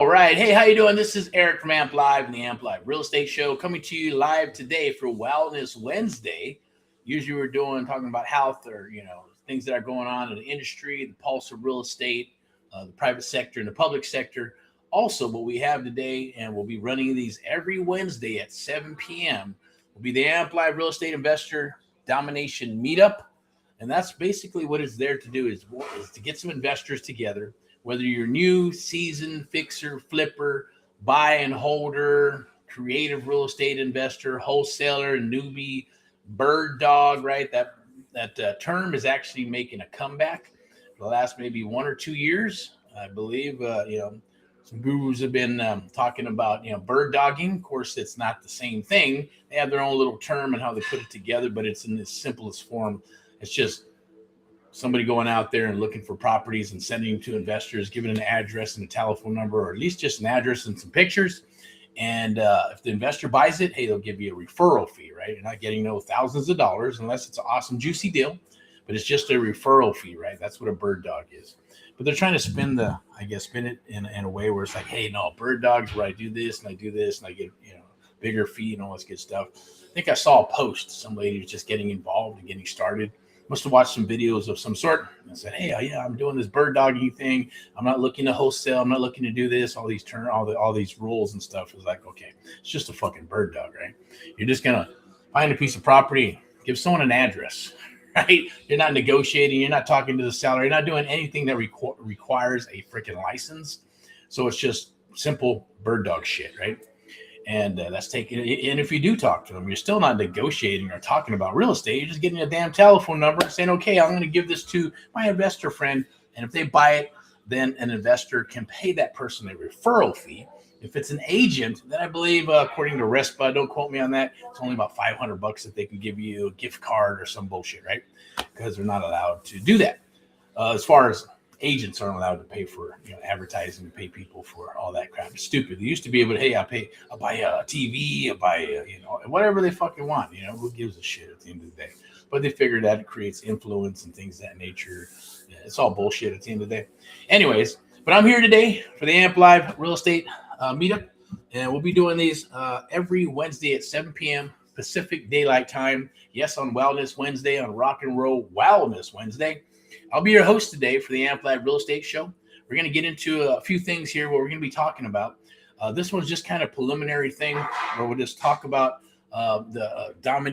All right. Hey, how you doing? This is Eric from Amp Live and the Amp Live Real Estate Show coming to you live today for Wellness Wednesday. Usually we're talking about health or, things that are going on in the industry, the pulse of real estate, the private sector and the public sector. Also, what we have today, and we'll be running these every Wednesday at 7 p.m., will be the Amp Live Real Estate Investor Domination Meetup. And that's basically what it's there to do is to get some investors together. Whether you're new, seasoned, fixer, flipper, buy and holder, creative real estate investor, wholesaler, newbie, bird dog, right? That term is actually making a comeback for the last maybe 1 or 2 years. I believe, some gurus have been talking about, bird dogging. Of course, it's not the same thing. They have their own little term and how they put it together, but it's in the simplest form. It's just somebody going out there and looking for properties and sending them to investors, giving an address and a telephone number, or at least just an address and some pictures. And if the investor buys it, hey, they'll give you a referral fee, right? You're not getting thousands of dollars unless it's an awesome, juicy deal, but it's just a referral fee, right? That's what a bird dog is. But they're trying to spin it in a way where it's like, hey, no, bird dogs where I do this and I do this and I get, bigger fee and all this good stuff. I think I saw a post, some lady was just getting involved and getting started. Must have watched some videos of some sort and said, hey, yeah, I'm doing this bird dogging thing. I'm not looking to wholesale. I'm not looking to do this. All these rules and stuff. Is like, okay, it's just a fucking bird dog, right? You're just going to find a piece of property, give someone an address, right? You're not negotiating. You're not talking to the seller. You're not doing anything that requires a freaking license. So it's just simple bird dog shit, right? And that's taking it. And if you do talk to them, you're still not negotiating or talking about real estate. You're just getting a damn telephone number and saying, okay, I'm going to give this to my investor friend. And if they buy it, then an investor can pay that person a referral fee. If it's an agent, then I believe, according to RESPA, don't quote me on that, it's only about $500 that they can give you a gift card or some bullshit, right? Because they're not allowed to do that. As far as agents aren't allowed to pay for advertising and pay people for all that crap. It's stupid. They used to be able to, hey, I'll buy a TV, I'll buy whatever they fucking want. Who gives a shit at the end of the day? But they figured that it creates influence and things of that nature. Yeah, it's all bullshit at the end of the day. Anyways, but I'm here today for the Amp Live Real Estate Meetup, and we'll be doing these every Wednesday at 7 p.m. Pacific Daylight Time. Yes, on Wellness Wednesday, on Rock and Roll Wellness Wednesday. I'll be your host today for the Amp Live Real Estate Show. We're going to get into a few things here, what we're going to be talking about. This one's just kind of preliminary thing where we'll just talk about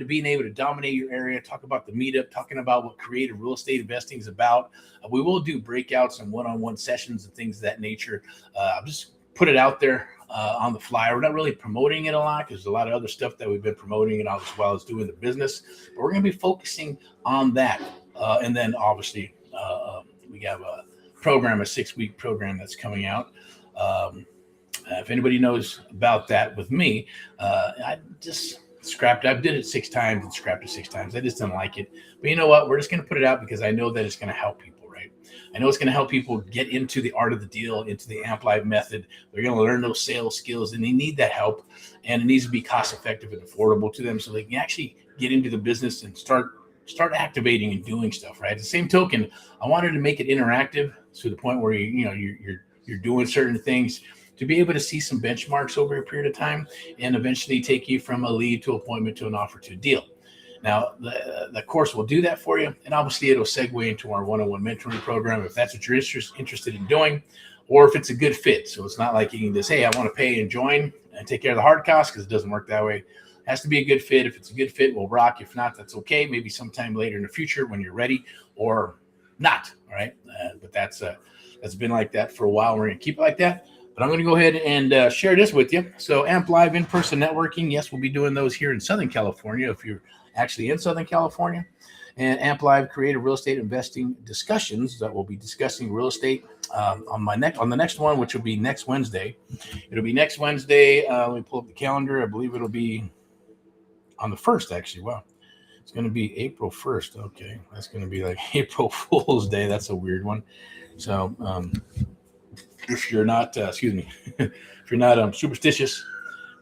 being able to dominate your area, talk about the meetup, talking about what creative real estate investing is about. We will do breakouts and one-on-one sessions and things of that nature. I'll just put it out there on the fly. We're not really promoting it a lot because there's a lot of other stuff that we've been promoting it as well as doing the business. But we're going to be focusing on that. And then obviously, we have a 6-week program that's coming out. If anybody knows about that with me, I just scrapped it. I did it 6 times and scrapped it 6 times. I just didn't like it. But you know what? We're just going to put it out because I know that it's going to help people, right? I know it's going to help people get into the art of the deal, into the Amp Live method. They're going to learn those sales skills, and they need that help. And it needs to be cost effective and affordable to them so they can actually get into the business and start activating and doing stuff, right? At the same token, I wanted to make it interactive to the point where you're doing certain things to be able to see some benchmarks over a period of time and eventually take you from a lead to appointment to an offer to a deal. Now, the course will do that for you, and obviously it'll segue into our one-on-one mentoring program if that's what you're interested in doing, or if it's a good fit. So it's not like you can just, hey, I want to pay and join and take care of the hard costs, because it doesn't work that way. Has to be a good fit. If it's a good fit, we'll rock. If not, that's okay. Maybe sometime later in the future when you're ready, or not. All right. But that's been like that for a while. We're going to keep it like that. But I'm going to go ahead and share this with you. So Amp Live in-person networking. Yes, we'll be doing those here in Southern California if you're actually in Southern California. And Amp Live creative real estate investing discussions that we'll be discussing real estate on the next one, which will be next Wednesday. It'll be next Wednesday. Let me pull up the calendar. I believe it'll be on the 1st, actually. Wow. It's going to be April 1st. Okay. That's going to be like April Fool's Day. That's a weird one. So if you're not, if you're not superstitious,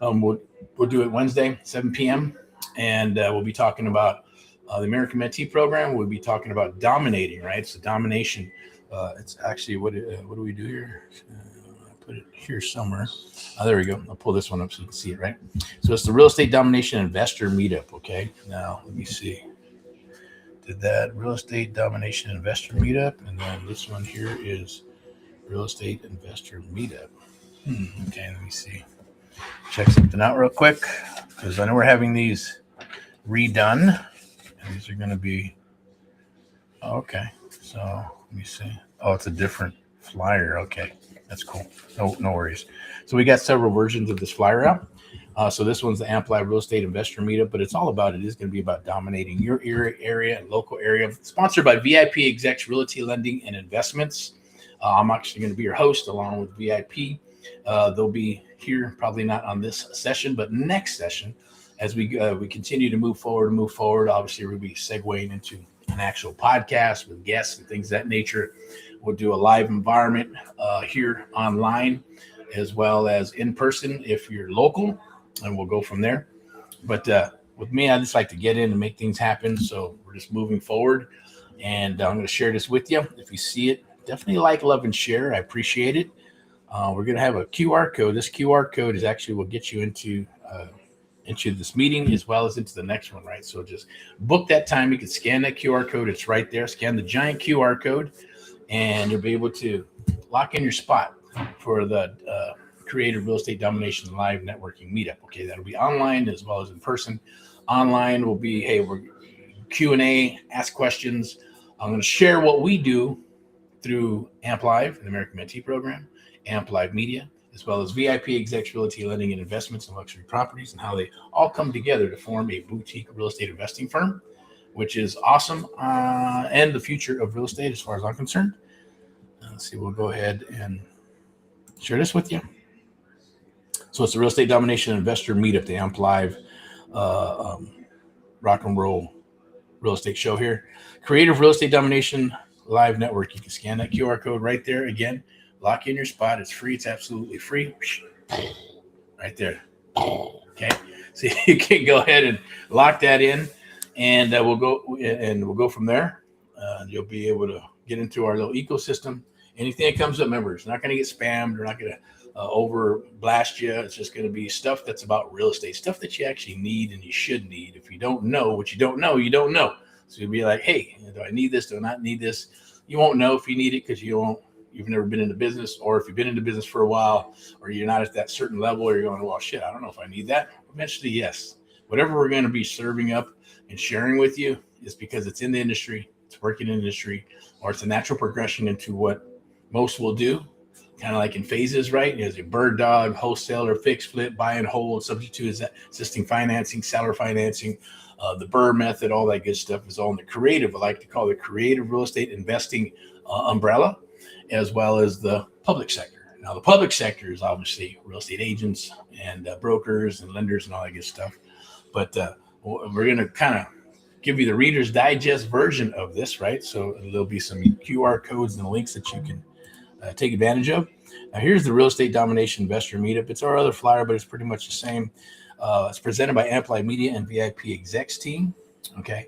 we'll do it Wednesday, 7 p.m. And we'll be talking about the American Mentee program. We'll be talking about dominating, right? So domination. It's actually, what do we do here? put it here somewhere. There we go. I'll pull this one up so you can see it, right? So it's the Real Estate Domination Investor Meetup, okay? Now, let me see. Did that Real Estate Domination Investor Meetup, and then this one here is Real Estate Investor Meetup. Okay, let me see. Check something out real quick, because I know we're having these redone, and these are going to be, okay, so let me see. Oh, it's a different flyer. Okay, that's cool. No worries. So we got several versions of this flyer out. So this one's the Amplify Real Estate Investor Meetup, but it's all about, it is going to be about dominating your area and local area. Sponsored by VIP Execs Realty Lending and Investments. I'm actually going to be your host along with VIP. They'll be here, probably not on this session, but next session, as we continue to move forward. Obviously, we'll be segueing into an actual podcast with guests and things of that nature. We'll do a live environment here online, as well as in person if you're local, and we'll go from there. But with me, I just like to get in and make things happen. So we're just moving forward, and I'm going to share this with you. If you see it, definitely like, love, and share. I appreciate it. We're going to have a QR code. This QR code is actually will get you into this meeting as well as into the next one, right? So just book that time. You can scan that QR code. It's right there. Scan the giant QR code, and you'll be able to lock in your spot for the Creative Real Estate Domination Live Networking Meetup. Okay, that'll be online as well as in person. Online will be, hey, we're Q&A, ask questions. I'm going to share what we do through Amp Live, the American Mentee Program, Amp Live Media, as well as VIP Execs Realty Lending and Investments in Luxury Properties, and how they all come together to form a boutique real estate investing firm, which is awesome, and the future of real estate as far as I'm concerned. Let's see, we'll go ahead and share this with you. So it's the Real Estate Domination Investor Meetup, the Amp Live rock and roll real estate show here. Creative Real Estate Domination Live Network. You can scan that QR code right there. Again, lock in your spot. It's free. It's absolutely free. Right there. Okay. So you can go ahead and lock that in, and we'll go from there. You'll be able to get into our little ecosystem. Anything that comes up, remember, it's not going to get spammed. We're not going to over blast you. It's just going to be stuff that's about real estate, stuff that you actually need and you should need. If you don't know what you don't know, you don't know. So you'll be like, hey, do I need this? Do I not need this? You won't know if you need it because you've never been into business, or if you've been into business for a while, or you're not at that certain level, or you're going, well, shit, I don't know if I need that. Eventually, yes. Whatever we're going to be serving up and sharing with you is because it's in the industry, it's working in the industry, or it's a natural progression into what most will do, kind of like in phases, right? There's a bird dog, wholesaler, fix, flip, buy and hold, subject to existing financing, seller financing, the BRRRR method, all that good stuff is all in the creative. I like to call it creative real estate investing umbrella, as well as the public sector. Now, the public sector is obviously real estate agents and brokers and lenders and all that good stuff. But we're going to kind of give you the Reader's Digest version of this, right? So there'll be some QR codes and links that you can take advantage of. Now, here's the Real Estate Domination Investor Meetup. It's our other flyer, but it's pretty much the same. It's presented by Amplify Media and VIP Execs team. Okay.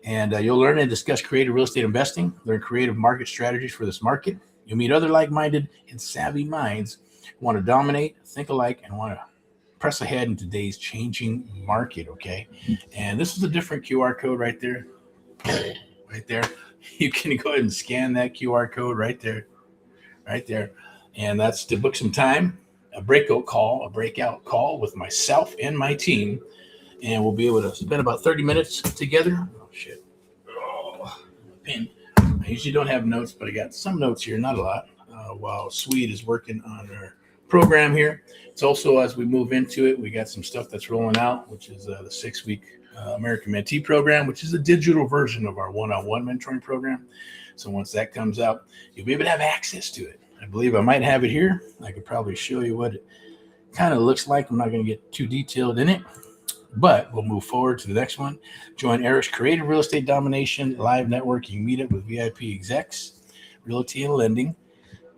And you'll learn and discuss creative real estate investing, learn creative market strategies for this market. You'll meet other like-minded and savvy minds who want to dominate, think alike, and want to press ahead in today's changing market. Okay. And this is a different QR code right there. Right there. You can go ahead and scan that QR code right there. Right there. And that's to book some time, a breakout call with myself and my team. And we'll be able to spend about 30 minutes together. Oh, shit. Oh, pen. I usually don't have notes, but I got some notes here, not a lot, while Swede is working on our program here. It's also, as we move into it, we got some stuff that's rolling out, which is the 6-week American Mentee program, which is a digital version of our one-on-one mentoring program. So once that comes out, you'll be able to have access to it. I believe I might have it here. I could probably show you what it kind of looks like. I'm not going to get too detailed in it, but we'll move forward to the next one. Join Erick's Creative Real Estate Domination Live Networking Meetup with VIP Execs, Realty and Lending.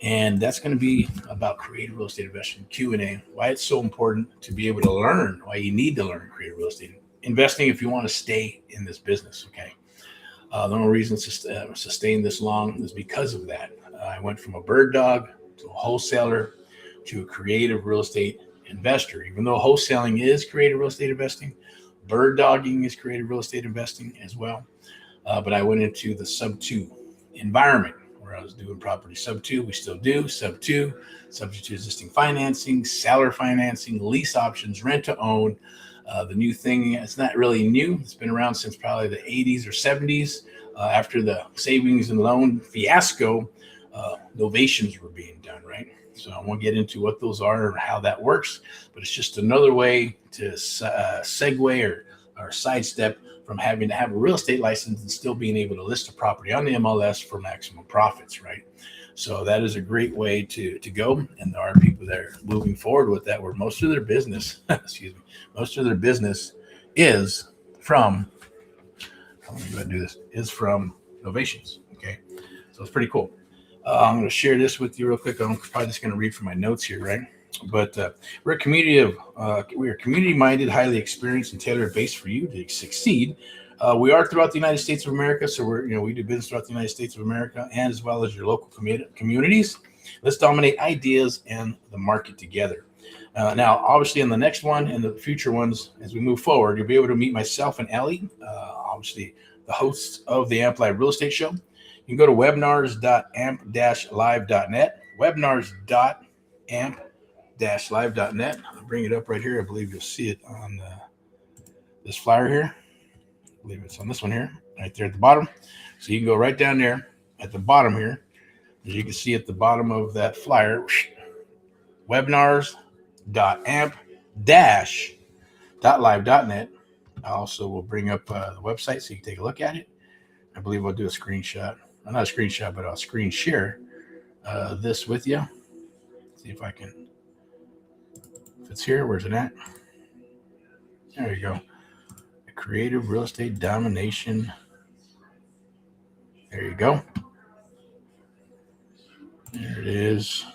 And that's going to be about creative real estate investing, Q&A, why it's so important to be able to learn, why you need to learn creative real estate investing if you want to stay in this business, okay? The only reason to sustain this long is because of that. I went from a bird dog to a wholesaler to a creative real estate investor. Even though wholesaling is creative real estate investing, bird dogging is creative real estate investing as well. But I went into the sub two environment where I was doing property sub two. We still do sub two, subject to existing financing, seller financing, lease options, rent to own. The new thing, it's not really new. It's been around since probably the 80s or 70s. After the savings and loan fiasco, novations were being done, right? So I won't get into what those are or how that works, but it's just another way to segue or sidestep from having to have a real estate license and still being able to list a property on the MLS for maximum profits, right? So that is a great way to go. And there are people that are moving forward with that, where most of their business, most of their business is from, I'm going to do this, is from novations. Okay. So it's pretty cool. I'm going to share this with you real quick. I'm probably just going to read from my notes here, right? But we're a community of, we are community-minded, highly experienced, and tailor-based for you to succeed. We are throughout the United States of America, so we do business throughout the United States of America, and as well as your local communities. Let's dominate ideas and the market together. Now, obviously, in the next one and the future ones, as we move forward, you'll be able to meet myself and Ellie, obviously the hosts of the Amp Live Real Estate Show. You can go to webinars.amp-live.net, webinars.amp-live.net. I'll bring it up right here. I believe you'll see it on this flyer here. I believe it's on this one here, right there at the bottom. So you can go right down there at the bottom here. As you can see at the bottom of that flyer, webinars.amp-live.net. I also will bring up the website so you can take a look at it. I believe I'll do a screenshot. Not a screenshot, but I'll screen share this with you. See if I can. If it's here, where's it at? There you go. The Creative Real Estate Domination. There you go. There it is.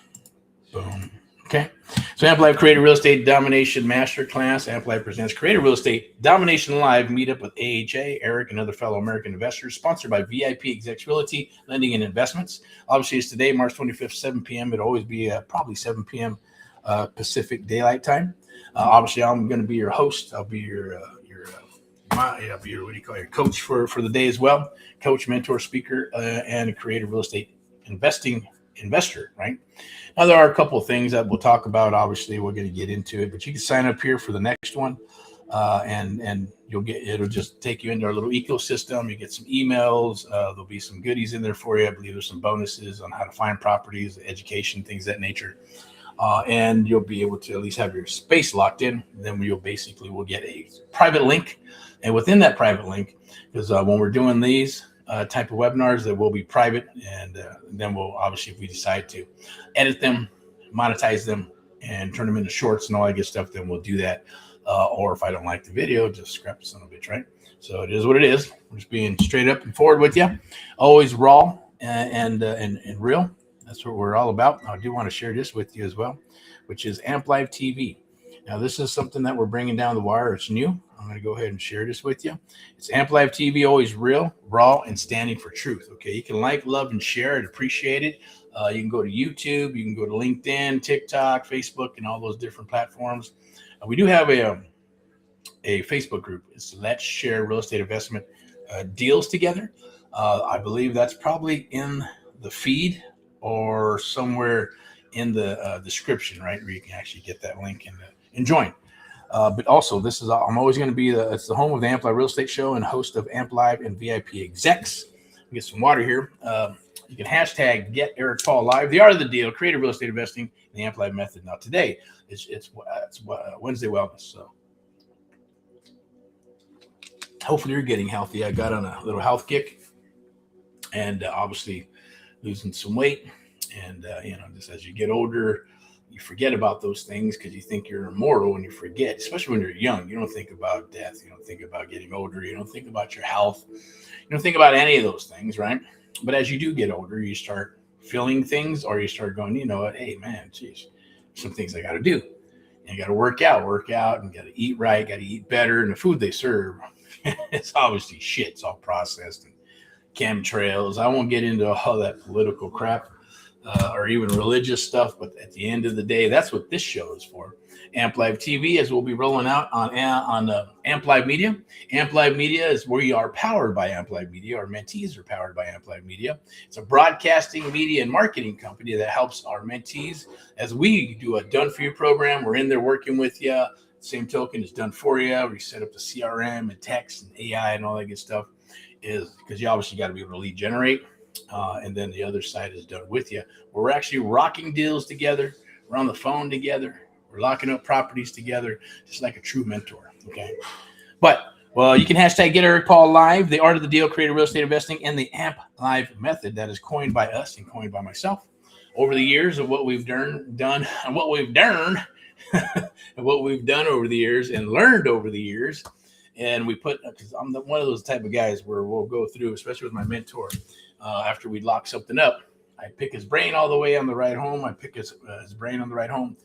Boom. Okay. So Amp Live Creative Real Estate Domination Masterclass. Amp Live presents Creative Real Estate Domination Live Meetup with AHA, Eric, and other fellow American investors, sponsored by VIP Execs Realty, Lending and Investments. Obviously, it's today, March 25th, 7 p.m. It'll always be probably 7 p.m. Pacific Daylight Time. Obviously, I'm going to be your host. I'll be your coach for the day as well. Coach, mentor, speaker, and a creative real estate investor, right? Now, there are a couple of things that we'll talk about. Obviously, we're going to get into it, but you can sign up here for the next one, and it'll just take you into our little ecosystem. You get some emails. There'll be some goodies in there for you. I believe there's some bonuses on how to find properties, education, things of that nature. And you'll be able to at least have your space locked in. Then we'll get a private link, and within that private link, because when we're doing these type of webinars, that will be private, and then we'll obviously, if we decide to edit them, monetize them, and turn them into shorts and all that good stuff, then we'll do that. Or if I don't like the video, just scrap the son of a bitch, right? So it is what it is. We're just being straight up and forward with you, always raw and real. That's what we're all about. I do want to share this with you as well, which is Amp Live TV. Now, this is something that we're bringing down the wire. It's new. I'm going to go ahead and share this with you. It's Amp Live TV, always real, raw, and standing for truth. Okay, you can like, love, and share it. Appreciate it. You can go to YouTube. You can go to LinkedIn, TikTok, Facebook, and all those different platforms. We do have a Facebook group. It's Let's Share Real Estate Investment Deals Together. I believe that's probably in the feed or somewhere in the description, right, where you can actually get that link and join. But also, I'm always going to be it's the home of the Amp Live Real Estate Show and host of Amp Live and VIP Execs. Get some water here. You can hashtag Get Erick Paul Live. The art of the deal, creative real estate investing, and the Amp Live method. Now today it's Wednesday Wellness, so hopefully you're getting healthy. I got on a little health kick, and obviously losing some weight, and just as you get older, you forget about those things because you think you're immortal, and you forget, especially when you're young. You don't think about death. You don't think about getting older. You don't think about your health. You don't think about any of those things, right? But as you do get older, you start feeling things, or you start going, you know what? Hey, man, geez, some things I got to do. And you got to work out, and got to eat right, got to eat better. And the food they serve, it's obviously shit. It's all processed and chemtrails. I won't get into all that political crap. or even religious stuff. But at the end of the day, that's what this show is for. Amp Live TV, as we'll be rolling out on Amp Live Media. Amp Live Media is where you are powered by Amp Live Media. Our mentees are powered by Amp Live Media. It's a broadcasting, media, and marketing company that helps our mentees as we do a done-for-you program. We're in there working with you. Same token is done for you. We set up the CRM and text and AI and all that good stuff, is because you obviously got to be able to lead generate. And then the other side is done with you. We're actually rocking deals together. We're on the phone together. We're locking up properties together, just like a true mentor. Okay. But, well, you can hashtag Get Erick Paul Live, the art of the deal, creative real estate investing, and the Amp Live method that is coined by us and coined by myself over the years of what we've done and what we've done and what we've done over the years and learned over the years. And we put, because I'm one of those type of guys where we'll go through, especially with my mentor, after we lock something up, I pick his brain all the way on the ride home. I pick his brain on the ride home.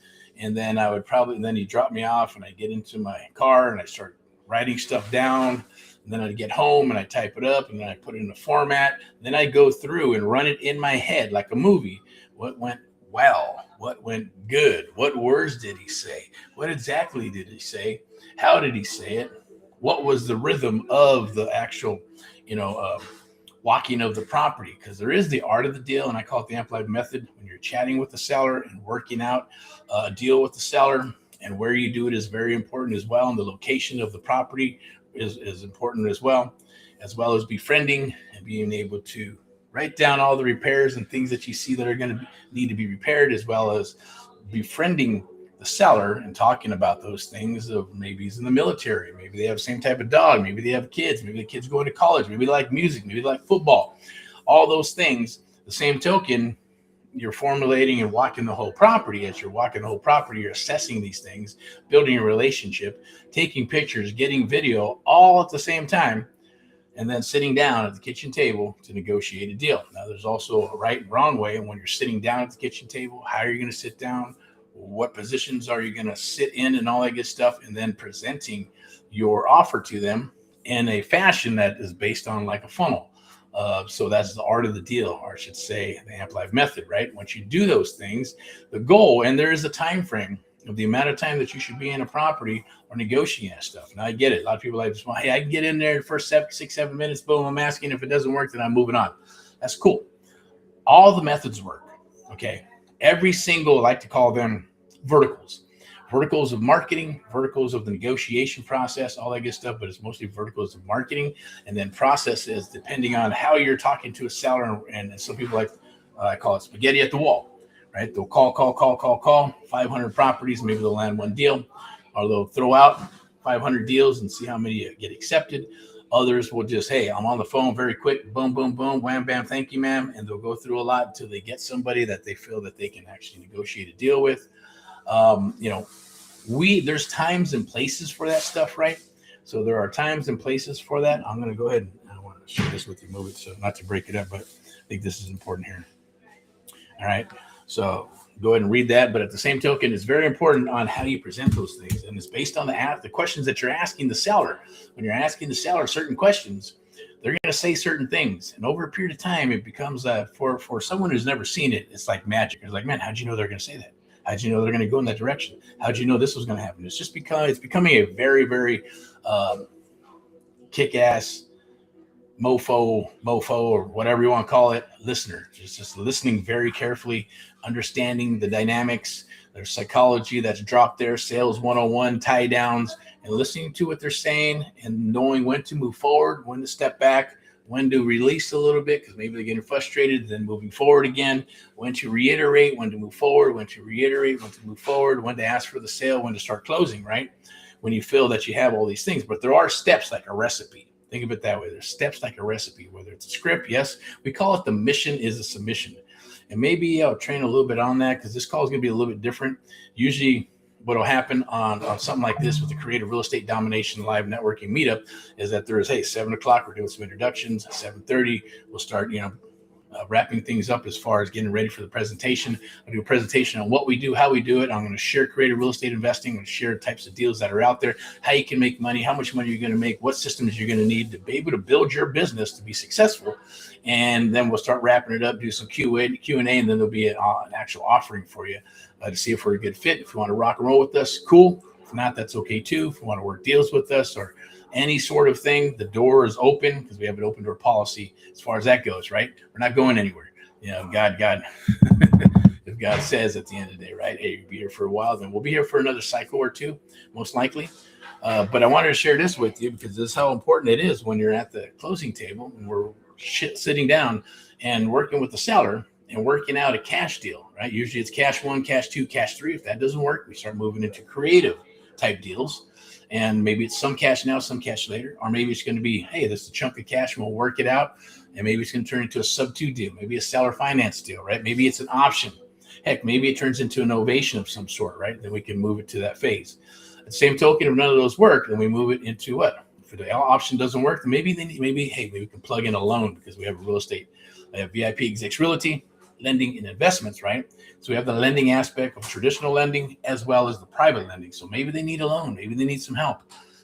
And then then he'd drop me off and I get into my car and I start writing stuff down. And then I'd get home and I type it up and then I put it in a format. Then I go through and run it in my head like a movie. What went well? What went good? What words did he say? What exactly did he say? How did he say it? What was the rhythm of the actual, walking of the property? Because there is the art of the deal, and I call it the Amp Live method. When you're chatting with the seller and working out a deal with the seller, and where you do it is very important as well, and the location of the property is important as well as befriending and being able to write down all the repairs and things that you see that are going to need to be repaired, as well as befriending the seller and talking about those things of maybe he's in the military, maybe they have the same type of dog, maybe they have kids, maybe the kids going to college, maybe they like music, maybe they like football, all those things. The same token, you're formulating and walking the whole property. As you're walking the whole property, you're assessing these things, building a relationship, taking pictures, getting video, all at the same time, and then sitting down at the kitchen table to negotiate a deal. Now, there's also a right and wrong way. And when you're sitting down at the kitchen table, how are you going to sit down? What positions are you going to sit in and all that good stuff, and then presenting your offer to them in a fashion that is based on like a funnel. So that's the art of the deal, or I should say the Amp Live method, right? Once you do those things, the goal, and there is a time frame of the amount of time that you should be in a property or negotiating that stuff. Now I get it. A lot of people like, hey, I can get in there the first 6-7 minutes, boom, I'm asking. If it doesn't work, then I'm moving on. That's cool. All the methods work. Okay. Every single, I like to call them verticals of marketing, verticals of the negotiation process, all that good stuff, but it's mostly verticals of marketing, and then processes depending on how you're talking to a seller. And some people like, I call it spaghetti at the wall, right? They'll call 500 properties, maybe they'll land one deal, or they'll throw out 500 deals and see how many get accepted. Others will just, hey, I'm on the phone very quick, boom, boom, boom, wham, bam, thank you, ma'am. And they'll go through a lot until they get somebody that they feel that they can actually negotiate a deal with. There's times and places for that stuff, right? So there are times and places for that. I'm going to go ahead and I want to share this with you, move it, so not to break it up, but I think this is important here. All right. So go ahead and read that. But at the same token, it's very important on how you present those things. And it's based on the questions that you're asking the seller. When you're asking the seller certain questions, they're going to say certain things. And over a period of time, it becomes for someone who's never seen it, it's like magic. It's like, man, how'd you know they're going to say that? How'd you know they're going to go in that direction? How'd you know this was going to happen? It's just because it's becoming a very, very kick-ass mofo, or whatever you want to call it, listener. Just listening very carefully, understanding the dynamics, their psychology that's dropped there, sales 101, tie downs, and listening to what they're saying and knowing when to move forward, when to step back, when to release a little bit because maybe they're getting frustrated, then moving forward again, when to reiterate, when to move forward, when to reiterate, when to move forward, when to ask for the sale, when to start closing, right? When you feel that you have all these things. But there are steps like a recipe. Think of it that way. There's steps like a recipe, whether it's a script. Yes, we call it the mission is a submission. And maybe I'll train a little bit on that because this call is going to be a little bit different. Usually what will happen on something like this with the Creative Real Estate Domination Live Networking Meetup is that there is, hey, 7 o'clock, we're doing some introductions. At 7:30, we'll start, wrapping things up as far as getting ready for the presentation. I'll do a presentation on what we do, how we do it. I'm going to share creative real estate investing. I'm going to share types of deals that are out there, how you can make money, how much money you're going to make, what systems you're going to need to be able to build your business to be successful. And then we'll start wrapping it up, do some Q&A, and then there'll be an actual offering for you to see if we're a good fit. If you want to rock and roll with us, cool. If not, that's okay too. If you want to work deals with us or any sort of thing, the door is open because we have an open door policy as far as that goes, right? We're not going anywhere. God, if God says at the end of the day, right, hey, you'll be here for a while, then we'll be here for another cycle or two, most likely. But I wanted to share this with you because this is how important it is when you're at the closing table and we're sitting down and working with the seller and working out a cash deal, right? Usually it's cash 1, cash 2, cash 3. If that doesn't work, we start moving into creative type deals. And maybe it's some cash now, some cash later, or maybe it's going to be, hey, this is a chunk of cash and we'll work it out. And maybe it's going to turn into a sub-2 deal, maybe a seller finance deal, right? Maybe it's an option. Heck, maybe it turns into an ovation of some sort, right? Then we can move it to that phase. At the same token, if none of those work, then we move it into what? If the option doesn't work, then maybe we can plug in a loan because we have a real estate. I have VIP Execs Realty, lending and investments, right? So we have the lending aspect of traditional lending as well as the private lending. So maybe they need a loan, maybe they need some help.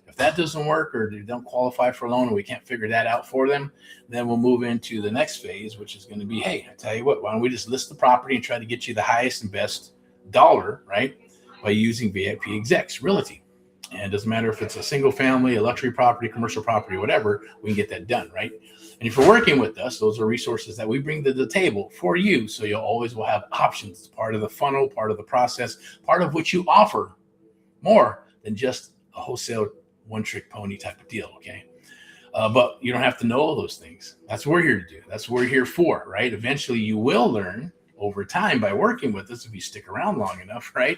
If that doesn't work or they don't qualify for a loan or we can't figure that out for them, then we'll move into the next phase, which is going to be, hey, I tell you what, why don't we just list the property and try to get you the highest and best dollar, right? By using VIP Execs Realty. And it doesn't matter if it's a single family, a luxury property, commercial property, whatever, we can get that done, right? And if you're working with us, those are resources that we bring to the table for you. So you'll always will have options. It's part of the funnel, part of the process, part of what you offer more than just a wholesale one-trick pony type of deal, okay? But you don't have to know all those things. That's what we're here to do. That's what we're here for, right? Eventually you will learn over time by working with us if you stick around long enough, right?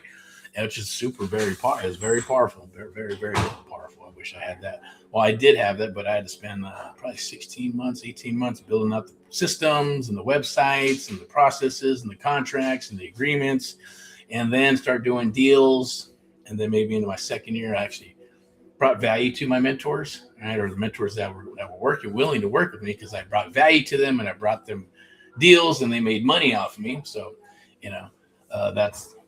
And it's just very powerful, very, very, very powerful. I wish I had that. Well, I did have that, but I had to spend probably 18 months building up the systems and the websites and the processes and the contracts and the agreements, and then start doing deals. And then maybe into my second year, I actually brought value to my mentors, right? Or the mentors that were willing to work with me because I brought value to them and I brought them deals and they made money off of me. So,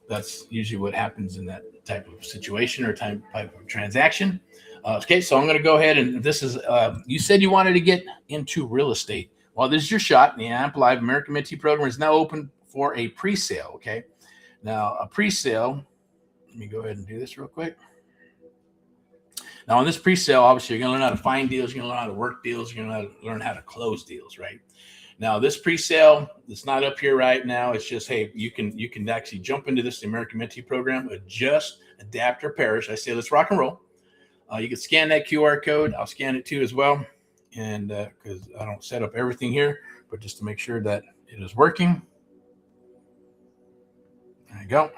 that's usually what happens in that type of situation or type of transaction. Okay, so I'm going to go ahead and this is, you said you wanted to get into real estate. Well, this is your shot. The AMP Live American Mentee Program is now open for a pre-sale, okay? Now, a pre-sale, let me go ahead and do this real quick. Now, on this pre-sale, obviously, you're going to learn how to find deals, you're going to learn how to work deals, you're going to learn how to close deals, right? Now, this pre-sale, it's not up here right now. It's just, hey, you can actually jump into this American Mentee Program, adjust, adapt, or perish. I say, let's rock and roll. You can scan that QR code. I'll scan it too as well. And because I don't set up everything here, but just to make sure that it is working. There you go.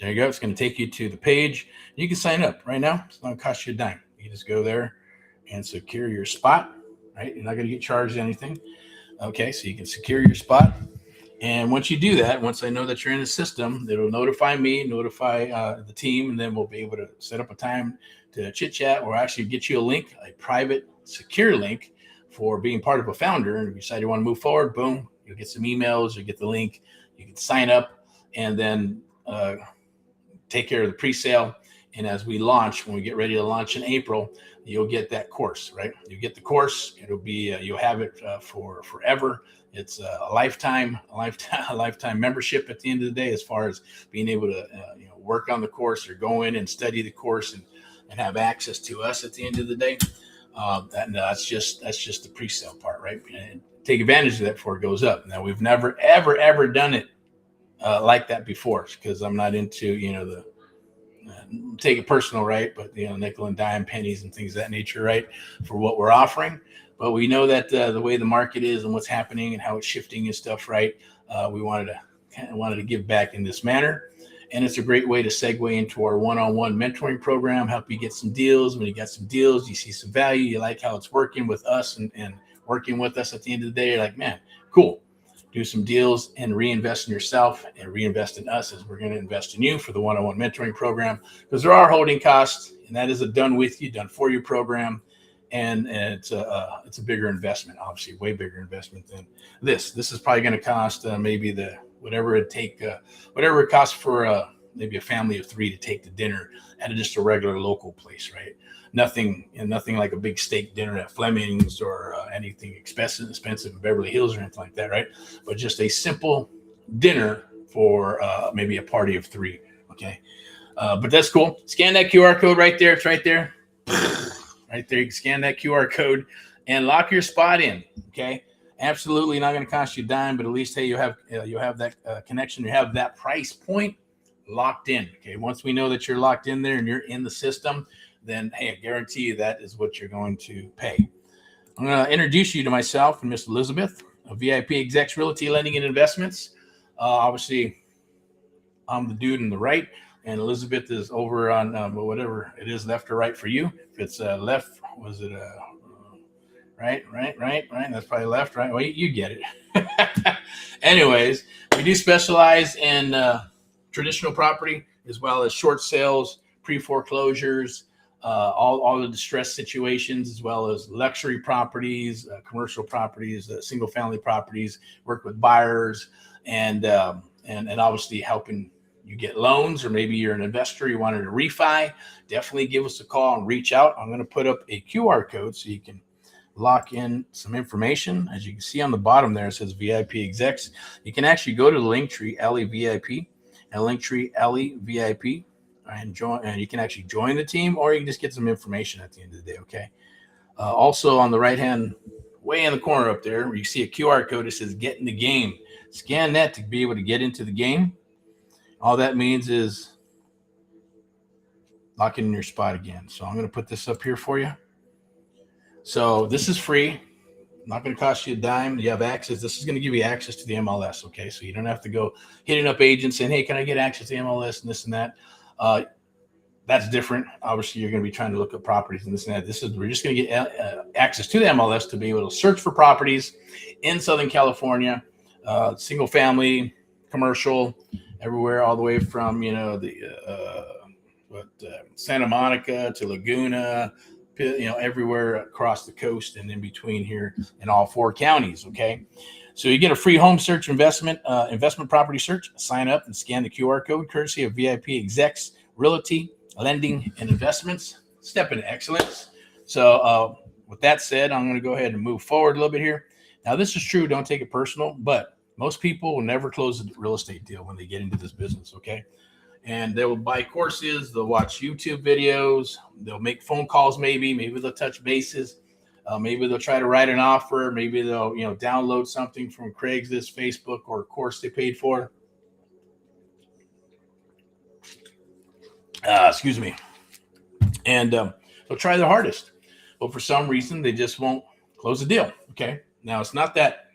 There you go. It's going to take you to the page. You can sign up right now. It's not going to cost you a dime. You just go there and secure your spot, right? You're not going to get charged anything. Okay, so you can secure your spot. And once you do that, once I know that you're in the system, it'll notify me, notify the team, and then we'll be able to set up a time to chit chat or actually get you a link, a private, secure link for being part of a founder. And if you decide you want to move forward, boom, you'll get some emails, you'll get the link, you can sign up, and then take care of the pre-sale. And as we launch, when we get ready to launch in April, you'll get that course, right? You get the course. It'll be, you'll have it for forever. It's a lifetime membership at the end of the day, as far as being able to work on the course or go in and study the course and have access to us at the end of the day. That's just the pre-sale part, right? And take advantage of that before it goes up. Now, we've never, ever done it like that before, because I'm not into, the take it personal, right? But, nickel and dime pennies and things of that nature, right? For what we're offering. But we know that the way the market is and what's happening and how it's shifting and stuff, right? We wanted to give back in this manner. And it's a great way to segue into our one-on-one mentoring program, help you get some deals. When you got some deals, you see some value, you like how it's working with us and working with us at the end of the day, you're like, man, cool. Do some deals and reinvest in yourself and reinvest in us, as we're going to invest in you for the one-on-one mentoring program, because there are holding costs, and that is a done with you, done for you program. and it's a bigger investment, obviously, way bigger investment than this. This is probably going to cost maybe whatever it costs for maybe a family of 3 to take to dinner at just a regular local place, right? Nothing like a big steak dinner at Fleming's or anything expensive in Beverly Hills or anything like that, right? But just a simple dinner for maybe a party of 3. Okay, but that's cool. Scan that QR code right there. It's right there. Right there, you can scan that QR code and lock your spot in. Okay, absolutely not going to cost you a dime, but at least hey, you have that connection, you have that price point locked in. Okay, once we know that you're locked in there and you're in the system, then hey, I guarantee you that is what you're going to pay. I'm going to introduce you to myself and Miss Elizabeth of VIP Execs Realty Lending and Investments. Obviously, I'm the dude in the right. And Elizabeth is over on whatever it is, left or right for you. If it's left, was it right? That's probably left, right? Well, you get it. Anyways, we do specialize in traditional property as well as short sales, pre-foreclosures, all the distress situations, as well as luxury properties, commercial properties, single family properties. Work with buyers and obviously helping you get loans, or maybe you're an investor, you wanted to refi, definitely give us a call and reach out. I'm going to put up a QR code so you can lock in some information. As you can see on the bottom there, it says VIP Execs. You can actually go to the Linktree LEVIP and Linktree LEVIP and join, and you can actually join the team, or you can just get some information at the end of the day. Okay. Also on the right hand, way in the corner up there, where you see a QR code, it says get in the game. Scan that to be able to get into the game. All that means is locking in your spot again. So I'm going to put this up here for you. So this is free. Not going to cost you a dime. You have access. This is going to give you access to the MLS. Okay. So you don't have to go hitting up agents saying, hey, can I get access to the MLS and this and that? That's different. Obviously, you're going to be trying to look at properties and this and that. We're just going to get access to the MLS to be able to search for properties in Southern California, single family, commercial, everywhere, all the way from Santa Monica to Laguna, everywhere across the coast and in between here in all 4 counties. Okay, so you get a free home search investment property search. Sign up and scan the QR code, courtesy of VIP Execs Realty Lending and Investments. Step into excellence. So with that said, I'm going to go ahead and move forward a little bit here. Now, this is true. Don't take it personal, but most people will never close a real estate deal when they get into this business, okay? And they will buy courses, they'll watch YouTube videos, they'll make phone calls maybe they'll touch bases, maybe they'll try to write an offer, maybe they'll download something from Craigslist, Facebook, or a course they paid for. Excuse me. And they'll try their hardest. But for some reason, they just won't close the deal, okay? Now, it's not that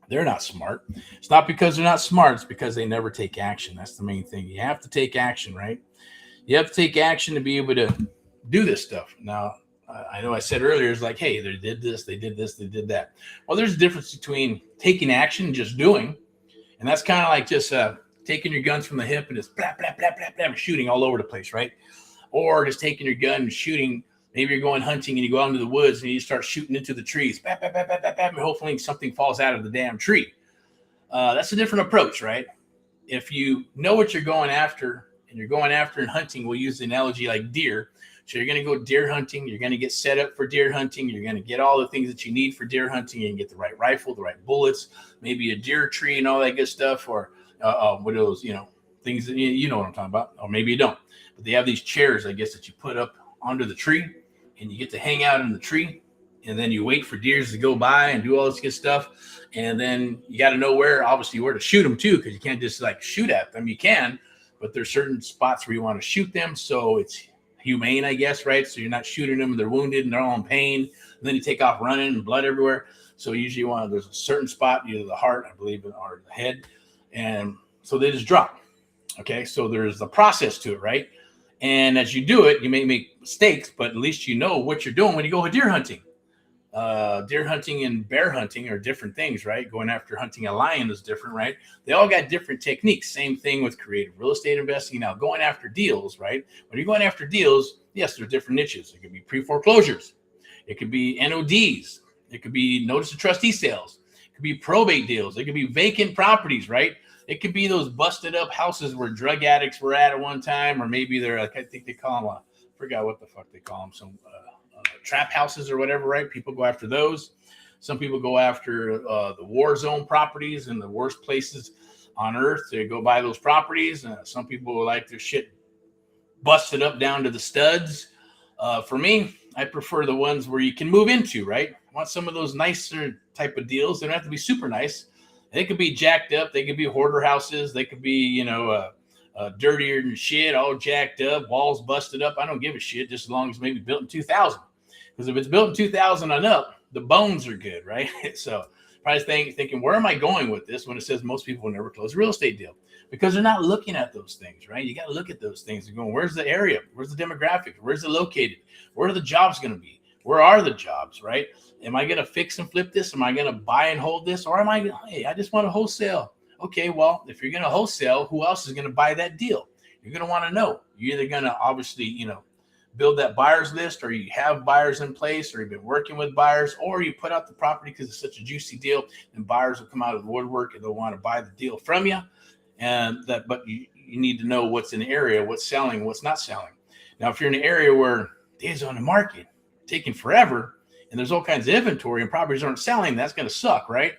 they're not smart. It's not because they're not smart. It's because they never take action. That's the main thing. You have to take action, right? You have to take action to be able to do this stuff. Now, I know I said earlier, it's like, hey, they did this, they did that. Well, there's a difference between taking action and just doing. And that's kind of like just taking your guns from the hip and just blah, blah, blah, blah, blah, shooting all over the place, right? Or just taking your gun and shooting. Maybe you're going hunting and you go out into the woods and you start shooting into the trees. Bap, bap, bap, bap, bap, bap, and hopefully something falls out of the damn tree. That's a different approach, right? If you know what you're going after, and you're going after in hunting, we'll use the analogy like deer. So you're going to go deer hunting. You're going to get set up for deer hunting. You're going to get all the things that you need for deer hunting. You can get the right rifle, the right bullets, maybe a deer tree and all that good stuff, or what are those, things that you know what I'm talking about, or maybe you don't. But they have these chairs, I guess, that you put up onto the tree. And you get to hang out in the tree, and then you wait for deers to go by and do all this good stuff. And then you got to know where to shoot them too, because you can't just like shoot at them. You can, but there's certain spots where you want to shoot them. So it's humane, I guess, right? So you're not shooting them and they're wounded and they're all in pain. And then you take off running and blood everywhere. So usually there's a certain spot, either the heart, I believe, or the head. And so they just drop. Okay. So there's the process to it, right? And as you do it, you may make mistakes, but at least you know what you're doing when you go deer hunting. Deer hunting and bear hunting are different things, right? Going after hunting a lion is different, right? They all got different techniques. Same thing with creative real estate investing. Now, going after deals, right? When you're going after deals, yes, there's different niches. It could be pre-foreclosures. It could be NODs. It could be notice of trustee sales. It could be probate deals. It could be vacant properties, right? It could be those busted up houses where drug addicts were at one time, or maybe they're, I think they call them, I forgot what the fuck they call them, some trap houses or whatever, right? People go after those. Some people go after the war zone properties and the worst places on earth to go buy those properties. Some people like their shit busted up down to the studs. For me, I prefer the ones where you can move into, right? I want some of those nicer type of deals. They don't have to be super nice. They could be jacked up. They could be hoarder houses. They could be, dirtier than shit, all jacked up, walls busted up. I don't give a shit, just as long as maybe built in 2000. Because if it's built in 2000 and up, the bones are good, right? So probably thinking, where am I going with this when it says most people will never close a real estate deal? Because they're not looking at those things, right? You got to look at those things and going, where's the area? Where's the demographics? Where's it located? Where are the jobs going to be? Where are the jobs, right? Am I going to fix and flip this? Am I going to buy and hold this? Or am I, hey, I just want to wholesale. Okay, well, if you're going to wholesale, who else is going to buy that deal? You're going to want to know. You're either going to obviously, build that buyers list, or you have buyers in place, or you've been working with buyers, or you put out the property because it's such a juicy deal and buyers will come out of the woodwork and they'll want to buy the deal from you. But you need to know what's in the area, what's selling, what's not selling. Now, if you're in an area where days on the market taking forever and there's all kinds of inventory and properties aren't selling, that's going to suck, right?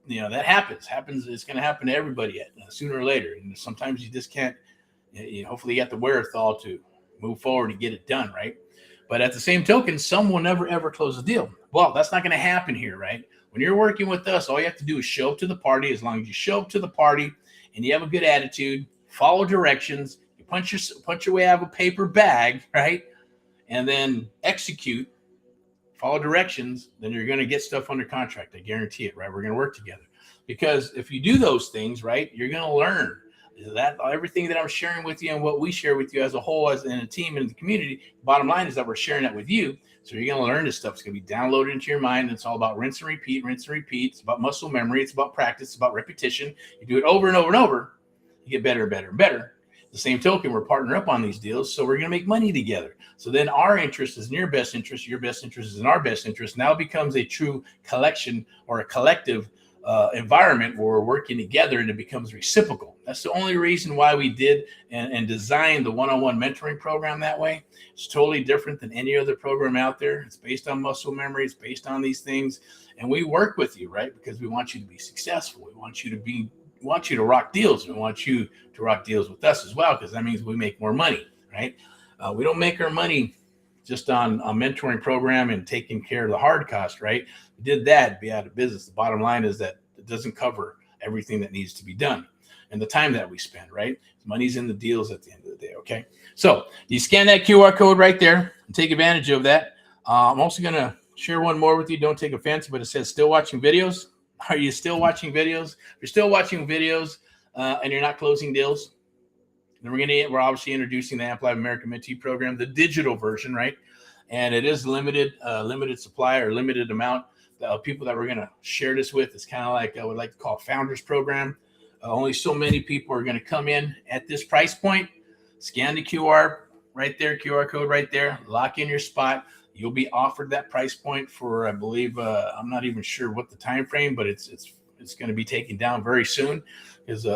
That happens. It's going to happen to everybody sooner or later. And sometimes you just can't, hopefully you got the wherewithal to move forward and get it done, right? But at the same token, some will never, ever close a deal. Well, that's not going to happen here, right? When you're working with us, all you have to do is show up to the party. As long as you show up to the party and you have a good attitude, follow directions, you punch your way out of a paper bag, right? And then execute, follow directions, then you're going to get stuff under contract. I guarantee it, right? We're going to work together. Because if you do those things, right, you're going to learn that everything that I'm sharing with you and what we share with you as a whole, as in a team and in the community, bottom line is that we're sharing that with you. So you're going to learn this stuff. It's going to be downloaded into your mind. It's all about rinse and repeat, rinse and repeat. It's about muscle memory. It's about practice. It's about repetition. You do it over and over and over. You get better and better and better. The same token, we're partnering up on these deals, so we're going to make money together. So then our interest is in your best interest is in our best interest. Now it becomes a true collection or a collective environment where we're working together, and it becomes reciprocal. That's the only reason why we did and designed the one-on-one mentoring program that way. It's totally different than any other program out there. It's based on muscle memory. It's based on these things, and we work with you, right? Because we want you to be successful. We want you to rock deals. We want you to rock deals with us as well, because that means we make more money, right? We don't make our money just on a mentoring program and taking care of the hard cost, right? If we did that, be out of business. The bottom line is that it doesn't cover everything that needs to be done and the time that we spend, right? Money's in the deals at the end of the day, okay? So you scan that QR code right there and take advantage of that. I'm also going to share one more with you. Don't take offense, but it says still watching videos. Are you still watching videos? If you're still watching videos and you're not closing deals, then we're obviously introducing the Amplify American Mentee program, the digital version, right? And it is limited supply or limited amount of people that we're going to share this with. It's kind of like I would like to call a founders program. Only so many people are going to come in at this price point. Scan the QR right there, QR code right there. Lock in your spot. You'll be offered that price point for, I believe, I'm not even sure what the time frame, but it's going to be taken down very soon. Because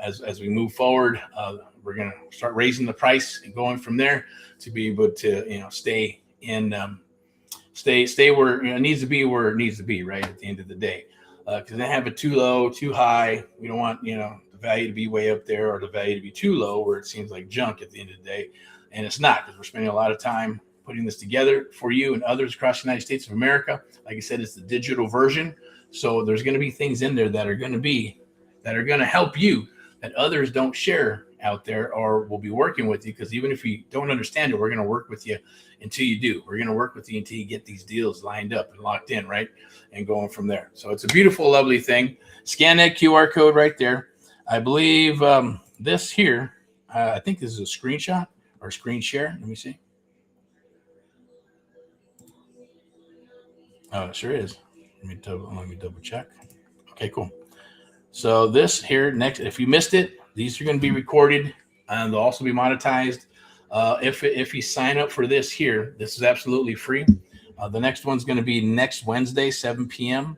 as we move forward, we're going to start raising the price and going from there to be able to stay where it needs to be, right at the end of the day. Because they have it too low, too high. We don't want the value to be way up there or the value to be too low where it seems like junk at the end of the day. And it's not, because we're spending a lot of time putting this together for you and others across the United States of America. Like I said, it's the digital version. So there's going to be things in there that are going to help you that others don't share out there or will be working with you. Because even if you don't understand it, we're going to work with you until you do. We're going to work with you until you get these deals lined up and locked in, right? And going from there. So it's a beautiful, lovely thing. Scan that QR code right there. I believe this here, I think this is a screenshot or screen share. Let me see. Oh, it sure is. Let me double check. Okay, cool. So this here next, if you missed it, these are going to be recorded and they'll also be monetized. If you sign up for this here, this is absolutely free. The next one's going to be next Wednesday, 7 p.m.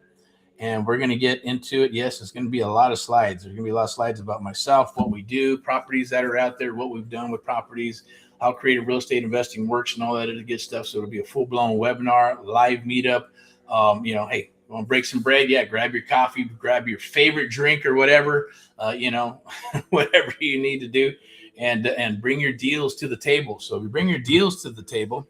And we're going to get into it. Yes, it's going to be a lot of slides. There's going to be a lot of slides about myself, what we do, properties that are out there, what we've done with properties, how creative real estate investing works, and all that other good stuff. So it'll be a full-blown webinar, live meetup. Hey, want to break some bread? Yeah, grab your coffee, grab your favorite drink or whatever, whatever you need to do, and bring your deals to the table. So if you bring your deals to the table,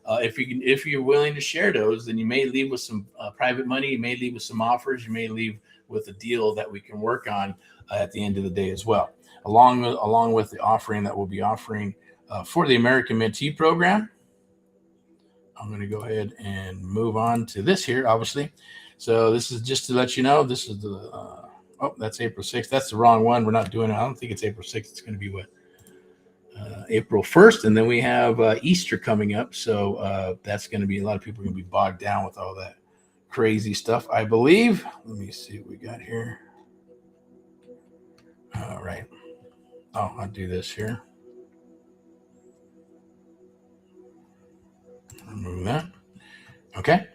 if you're willing to share those, then you may leave with some private money. You may leave with some offers. You may leave with a deal that we can work on at the end of the day as well, along with the offering that we'll be offering for the American Mentee Program. I'm going to go ahead and move on to this here, obviously. So this is just to let you know, this is the, that's April 6th. That's the wrong one. We're not doing it. I don't think it's April 6th. It's going to be what? April 1st. And then we have Easter coming up. So that's going to be, a lot of people are going to be bogged down with all that crazy stuff, I believe. Let me see what we got here. All right. Oh, I'll do this here. Remove that. Okay.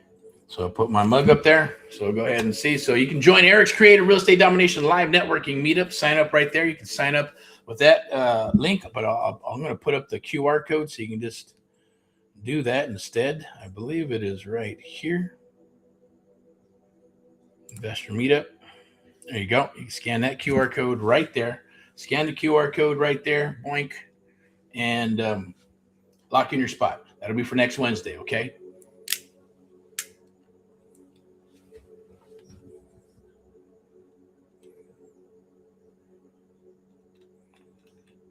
So I'll put my mug up there. So go ahead and see. So you can join Erick's Creative Real Estate Domination Live Networking Meetup. Sign up right there. You can sign up with that link, but I'm going to put up the QR code so you can just do that instead. I believe it is right here. Investor Meetup. There you go. You can scan that QR code right there. Scan the QR code right there. Boink. And lock in your spot. That'll be for next Wednesday, okay?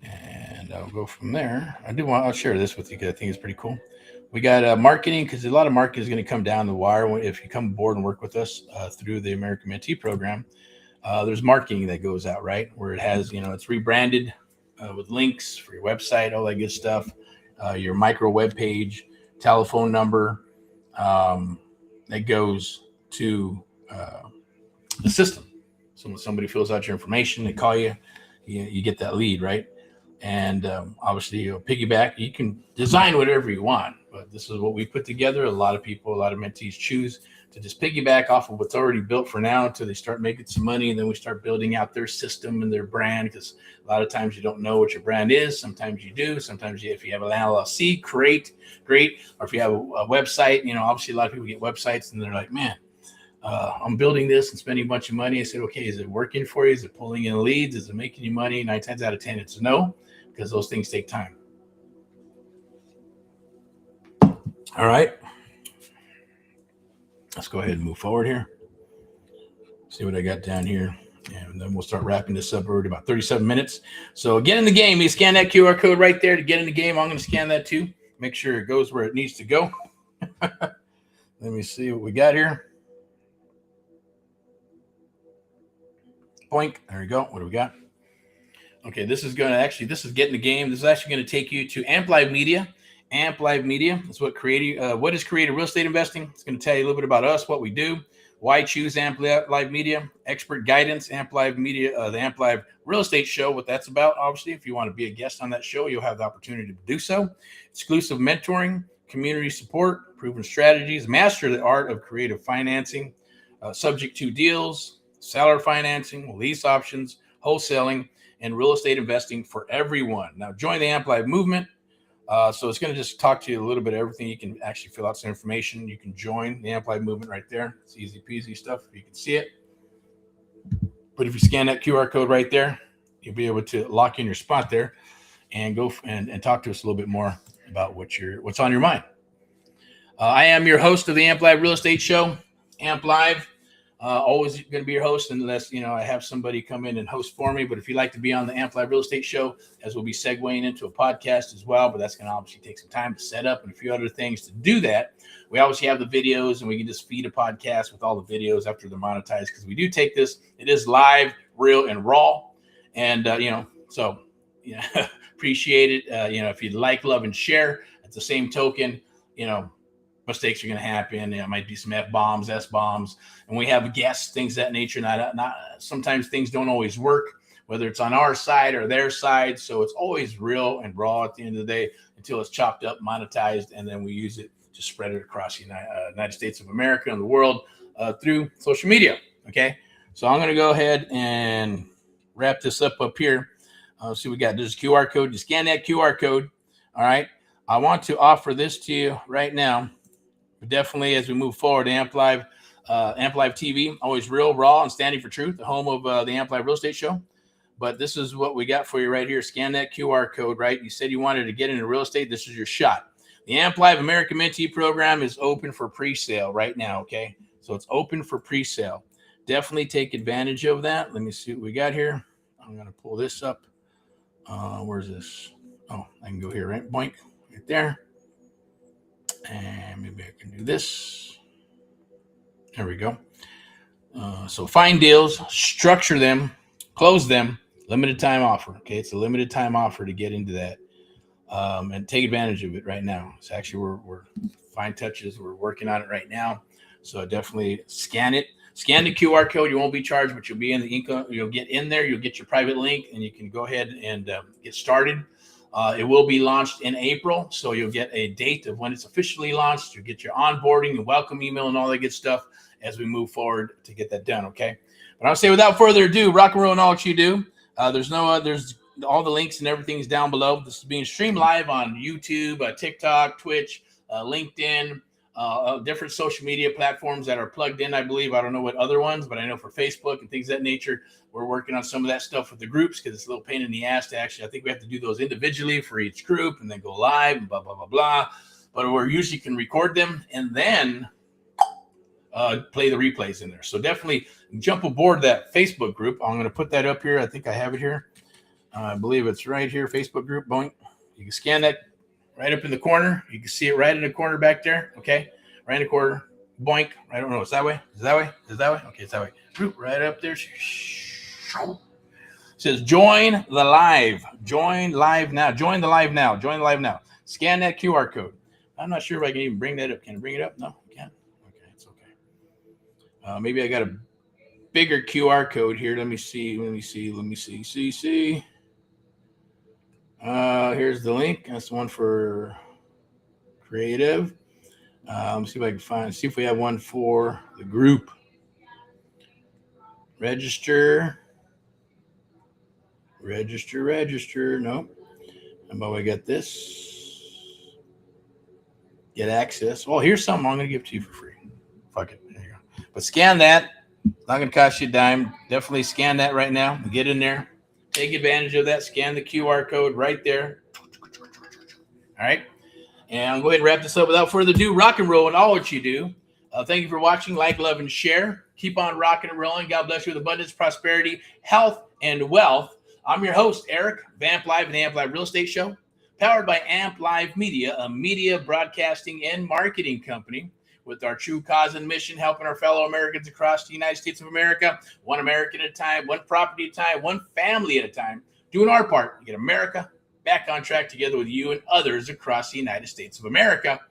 And I'll go from there. I'll share this with you because I think it's pretty cool. We got marketing, because a lot of marketing is going to come down the wire if you come aboard and work with us through the American Mentee Program. There's marketing that goes out, right? Where it has, it's rebranded with links for your website, all that good stuff, your micro web page, telephone number that goes to the system. So when somebody fills out your information, they call you, you get that lead, right? And obviously, piggyback. You can design whatever you want, but this is what we put together. A lot of mentees choose to just piggyback off of what's already built for now until they start making some money, and then we start building out their system and their brand, because a lot of times you don't know what your brand is. Sometimes you do. Sometimes if you have an LLC, great. Or if you have a website, obviously a lot of people get websites and they're like, man, I'm building this and spending a bunch of money. I said, okay, is it working for you? Is it pulling in leads? Is it making you money? 9 times out of 10, it's no, because those things take time. All right. Let's go ahead and move forward here. See what I got down here. And then we'll start wrapping this up. We're at about 37 minutes. So get in the game. You scan that QR code right there to get in the game. I'm going to scan that too. Make sure it goes where it needs to go. Let me see what we got here. Boink. There we go. What do we got? Okay, this is get in the game. This is actually going to take you to Amp Live Media. Amp Live Media is what is creative real estate investing. It's going to tell you a little bit about us, what we do, why choose Amp Live Media, expert guidance, Amp Live Media, the Amp Live Real Estate Show, what that's about. Obviously, if you want to be a guest on that show, you'll have the opportunity to do so. Exclusive mentoring, community support, proven strategies, master the art of creative financing, subject to deals, seller financing, lease options, wholesaling, and real estate investing for everyone. Now, join the Amp Live movement. So it's going to just talk to you a little bit of everything. You can actually fill out some information. You can join the Amp Live movement right there. It's easy peasy stuff. You can see it. But if you scan that QR code right there, you'll be able to lock in your spot there and go and talk to us a little bit more about what's on your mind. I am your host of the Amp Live Real Estate Show, Amp Live. Always going to be your host unless, I have somebody come in and host for me. But if you'd like to be on the Amp Live Real Estate Show, as we'll be segueing into a podcast as well, but that's going to obviously take some time to set up and a few other things to do that. We obviously have the videos, and we can just feed a podcast with all the videos after they're monetized, because we do take this. It is live, real, and raw. And, appreciate it. If you'd like, love, and share. At the same token, mistakes are going to happen. It might be some F-bombs, S-bombs, and we have guests, things of that nature. Not sometimes things don't always work, whether it's on our side or their side. So it's always real and raw at the end of the day until it's chopped up, monetized, and then we use it to spread it across the United States of America and the world through social media. Okay, so I'm going to go ahead and wrap this up here. See, we got this QR code. You scan that QR code. All right. I want to offer this to you right now. But definitely, as we move forward, Amp Live TV, always real, raw, and standing for truth, the home of the Amp Live Real Estate Show. But this is what we got for you right here. Scan that QR code, right? You said you wanted to get into real estate. This is your shot. The Amp Live American Mentee program is open for pre-sale right now, okay? So it's open for pre-sale. Definitely take advantage of that. Let me see what we got here. I'm going to pull this up. Where's this? Oh, I can go here, right? Boink, right there. And maybe I can do this. There we go. So find deals, structure them, close them, limited time offer. Okay, it's a limited time offer to get into that. And take advantage of it right now. It's actually, we're fine touches. We're working on it right now. So definitely scan it. Scan the QR code. You won't be charged, but you'll be in the income. You'll get in there. You'll get your private link, and you can go ahead and get started. It will be launched in April, so you'll get a date of when it's officially launched. You'll get your onboarding and welcome email and all that good stuff as we move forward to get that done, okay? But I'll say without further ado, rock and roll in all that you do. There's all the links and everything is down below. This is being streamed live on YouTube, TikTok, Twitch, LinkedIn, different social media platforms that are plugged in, I believe. I don't know what other ones, but I know for Facebook and things of that nature, we're working on some of that stuff with the groups because it's a little pain in the ass to actually, I think we have to do those individually for each group and then go live and blah, blah, blah, blah. But we usually can record them and then play the replays in there. So definitely jump aboard that Facebook group. I'm going to put that up here. I think I have it here. I believe it's right here, Facebook group. Boing. You can scan that right up in the corner. You can see it right in the corner back there. Okay. Right in the corner. Boink. I don't know. It's that way. Is that way? Is that way? Okay. It's that way. Right up there. It says join the live. Join live now. Join the live now. Join the live now. Scan that QR code. I'm not sure if I can even bring that up. Can I bring it up? No, I can't. Okay. It's okay. Maybe I got a bigger QR code here. Let me see. See. Here's the link. That's the one for creative. See if I can see if we have one for the group. Register. Nope. How about we got this? Get access. Well, here's something I'm going to give to you for free. Fuck it. There you go. But scan that. It's not going to cost you a dime. Definitely scan that right now. Get in there. Take advantage of that. Scan the QR code right there. All right. And I'll go ahead and wrap this up without further ado. Rock and roll in all what you do. Thank you for watching. Like, love, and share. Keep on rocking and rolling. God bless you with abundance, prosperity, health, and wealth. I'm your host, Eric, of Amp Live and the Amp Live Real Estate Show, powered by Amp Live Media, a media broadcasting and marketing company with our true cause and mission, helping our fellow Americans across the United States of America, one American at a time, one property at a time, one family at a time, doing our part to get America back on track together with you and others across the United States of America.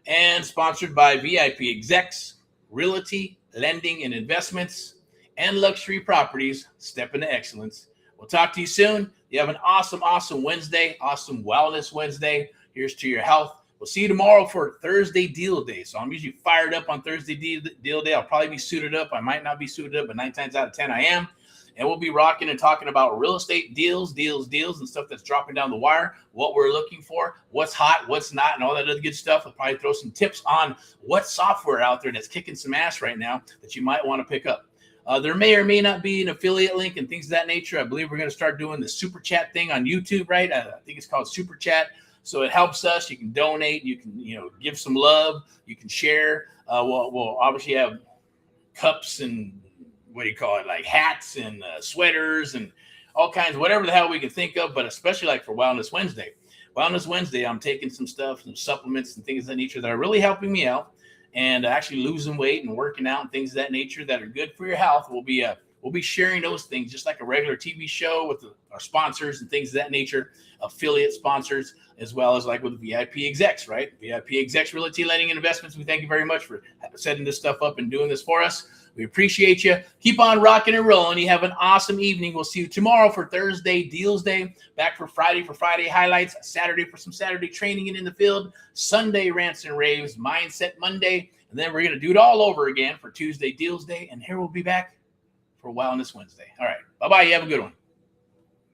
And sponsored by VIP Execs, Realty, Lending, and Investments, and Luxury Properties, Step into Excellence. We'll talk to you soon. You have an awesome Wednesday, awesome Wellness Wednesday. Here's to your health. We'll see you tomorrow for Thursday Deal Day. So I'm usually fired up on Thursday Deal Day. I'll probably be suited up. I might not be suited up, but 9 times out of 10 I am. And we'll be rocking and talking about real estate deals, and stuff that's dropping down the wire, what we're looking for, what's hot, what's not, and all that other good stuff. We'll probably throw some tips on what software out there that's kicking some ass right now that you might want to pick up. There may or may not be an affiliate link and things of that nature. I believe we're going to start doing the Super Chat thing on YouTube, right? I think it's called Super Chat. So it helps us. You can donate. You can, give some love. You can share. We'll obviously have cups and like hats and sweaters and all kinds, whatever the hell we can think of, but especially like for Wellness Wednesday. Wellness Wednesday, I'm taking some stuff, some supplements and things of that nature that are really helping me out and actually losing weight and working out and things of that nature that are good for your health. We'll be We'll be sharing those things just like a regular TV show with our sponsors and things of that nature, affiliate sponsors, as well as like with VIP execs, right? VIP execs, realty, lending, and investments. We thank you very much for setting this stuff up and doing this for us. We appreciate you. Keep on rocking and rolling. You have an awesome evening. We'll see you tomorrow for Thursday Deals Day. Back for Friday highlights. Saturday for some Saturday training and in the field. Sunday rants and raves. Mindset Monday. And then we're going to do it all over again for Tuesday Deals Day. And here we'll be back for Wellness Wednesday. All right. Bye-bye. You have a good one.